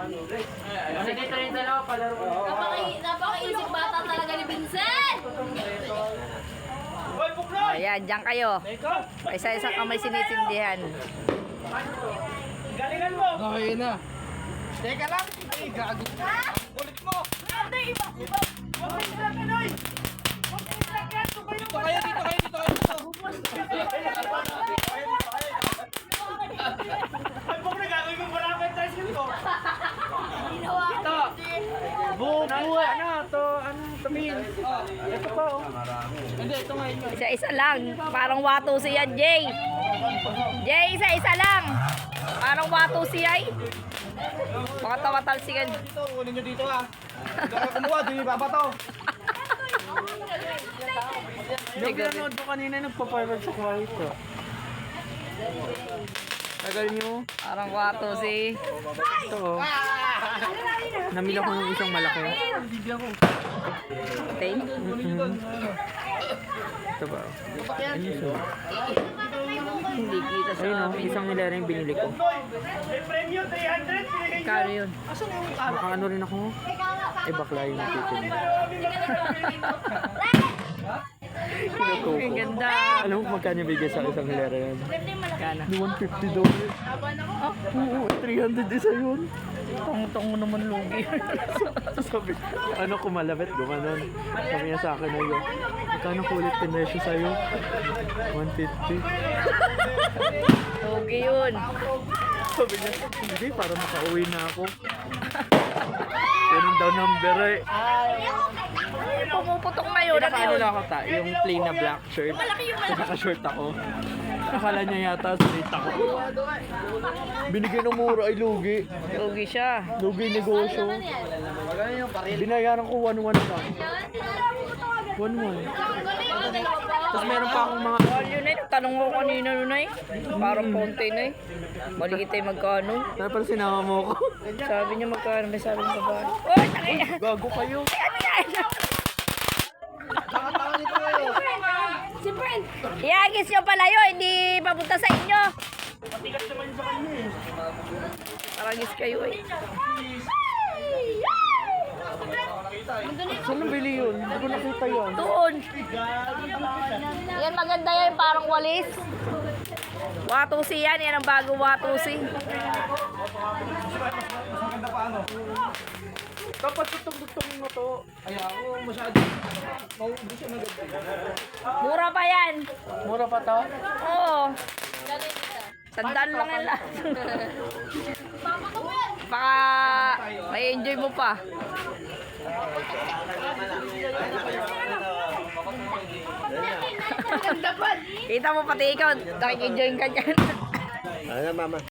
Dito rin dalawa, palaro ko. Napakaisip bata talaga ni Vincent! Ayan, dyan kayo. Isa-isa kamay sinisindihan. Galingan mo! Okay na. Teka lang. Ay, gago. Ulit mo. Dito kayo, dito kayo, dito kayo. Ay, pag nagagawin mo marami ang tricycle ko. Ito. Buhay na to. Anong tumingin? Ito pa oh. Hindi, ito nga yun. Isa-isa lang. Parang wato siya, Jay. Jay, isa-isa lang. Parang wato siya. Baka tawa-talsikan. Dito, kunin nyo dito ha. Hindi ka kumuha, di ba ba to? Yung pinanood ko kanina nagpa-forward sa kwarto. Tagal nyo. Parang wato si... Ito oh. Namila ko ng isang malaki. Okay. Ito ba? Ano siya? Hindi kita sa Ayun oh, amin. isang nilera yung binili ko. Kano yun? Baka ano rin ako. Eh bakla yung titin. Kinutuko. Ang ganda. Alam mo magkano bigay sa isang hilera yan? Kano? $150. Oo, 300 isa yun. Tong naman lugi. Sabi, ano kumalabit, gumanon. Sabi niya sa akin na yun, magkano kulit pinesyo sa'yo? 150. Lugi yun. Sabi niya, hindi, para makauwi na ako. Ganun daw number eh. Pumuputok na yun. Ano Pinakaano yun? lang ako ta, yung plain na black shirt. Naka-short ako. Akala niya yata straight ako. Binigay ng mura ay lugi. Lugi siya. Lugi negosyo. Binayaran ko 1-1 lang. 1-1. Tapos meron pa akong mga... Mahal yun eh. Tanong ko kanina nun eh. Parang konti na eh. Maliit eh magkano. Kaya pala sinama mo ko. Sabi niya magkano. May sabi ng babae. Uy! Tangina! Gago kayo. Ano yan? Tanga-tanga dito kayo. Si Brent! Iagis nyo pala yun. Hindi papunta sa inyo. Paragis kayo eh. Saan nabili yun? Hindi ko nakita yun. Doon. Yan maganda yan. Parang walis. Watusi yan. Yan ang bago watusi. Dapat tutong-tutongin mo to. Ay, ako masyado. Hindi siya maganda. Mura pa yan. Mura pa to? Oo. Sandaan lang yan lahat. Baka may enjoy mo pa. Kita mo pati ikaw, nakik-enjoy ka dyan. Ano mama?